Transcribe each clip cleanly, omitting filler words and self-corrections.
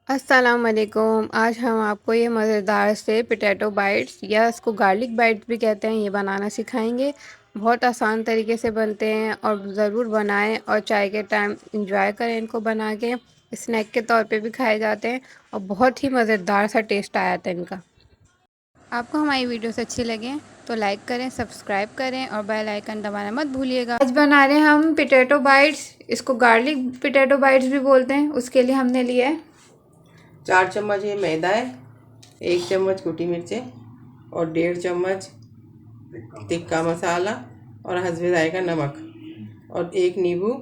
अस्सलाम वालेकुम। आज हम आपको ये मज़ेदार से पोटैटो बाइट्स या इसको गार्लिक बाइट्स भी कहते हैं, ये बनाना सिखाएंगे। बहुत आसान तरीके से बनते हैं और ज़रूर बनाएं और चाय के टाइम इंजॉय करें इनको बना के। स्नैक के तौर पे भी खाए जाते हैं और बहुत ही मज़ेदार सा टेस्ट आया था इनका। आपको हमारी वीडियोस अच्छी लगे तो लाइक करें, सब्सक्राइब करें और बेल आइकन दबाना मत भूलिएगा। आज बना रहे हैं हम पोटैटो बाइट्स, इसको गार्लिक पोटैटो बाइट्स भी बोलते हैं। उसके लिए हमने लिया है 4 चम्मच ये मैदा है, 1 चम्मच कुटी मिर्चें और 1.5 चम्मच तिक्का मसाला और हस्बे जायका नमक और 1 नींबू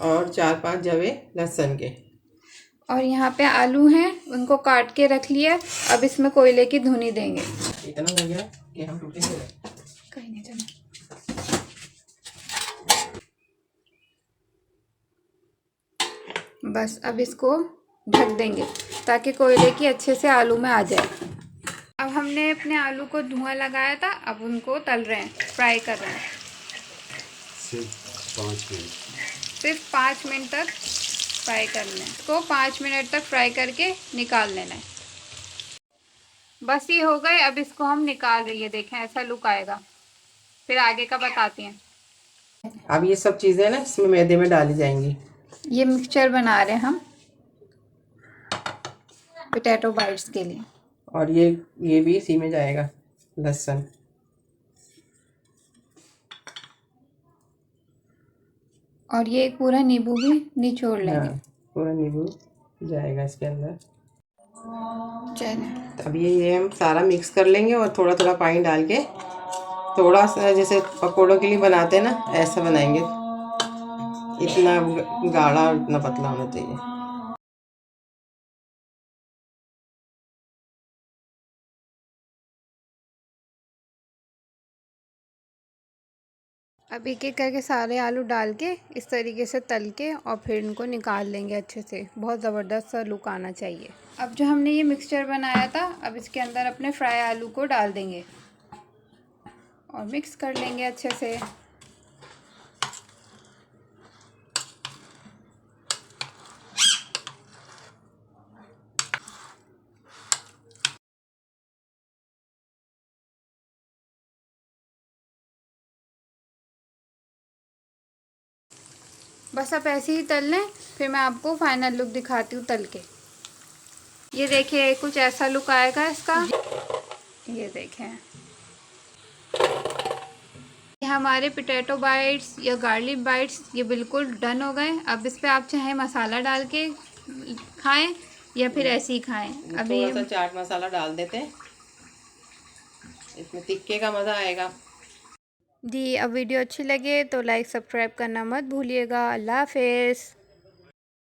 और 4-5 जवे लहसुन के। और यहाँ पे आलू हैं, उनको काट के रख लिया। अब इसमें कोयले की धुनी देंगे। इतना हो गया कि हम टूटेंगे कहीं नहीं चला। बस अब इसको ढक देंगे ताकि कोयले की अच्छे से आलू में आ जाए। अब हमने अपने आलू को धुआं लगाया था, अब उनको तल रहे हैं, फ्राई कर रहे हैं। सिर्फ 5 मिनट तक फ्राई करना है इसको। 5 मिनट तक फ्राई करके निकाल लेना है। बस ये हो गए। अब इसको हम निकाल रही है, देखें ऐसा लुक आएगा। फिर आगे का बताती हैं। अब ये सब चीज़ें ना इसमें मैदे में डाली जाएंगी। ये मिक्सचर बना रहे हैं हम पोटैटो बाइट्स के लिए। और ये भी इसी में जाएगा लहसुन। और ये एक पूरा नींबू भी निचोड़ लेंगे। हाँ, पूरा नींबू जाएगा इसके अंदर। चलिए अब ये हम सारा मिक्स कर लेंगे और थोड़ा थोड़ा पानी डाल के थोड़ा सा जैसे पकोड़ों के लिए बनाते हैं ना, ऐसा बनाएंगे। इतना गाढ़ा और इतना पतला होना चाहिए। अब एक एक करके सारे आलू डाल के इस तरीके से तल के और फिर इनको निकाल लेंगे अच्छे से। बहुत ज़बरदस्त सा लुक आना चाहिए। अब जो हमने ये मिक्सचर बनाया था, अब इसके अंदर अपने फ्राई आलू को डाल देंगे और मिक्स कर लेंगे अच्छे से। बस आप ऐसे ही तल लें, फिर मैं आपको फाइनल लुक दिखाती हूँ तल के। ये देखिए कुछ ऐसा लुक आएगा इसका। ये देखें, ये हमारे पोटैटो बाइट्स या गार्लिक बाइट्स ये बिल्कुल डन हो गए। अब इस पर आप चाहे मसाला डाल के खाएं या फिर ऐसे ही खाएं। अभी थोड़ा सा चाट मसाला डाल देते हैं, इसमें तिक्के का मज़ा आएगा। जी, अब वीडियो अच्छी लगे तो लाइक सब्सक्राइब करना मत भूलिएगा। अल्लाह हाफिज़।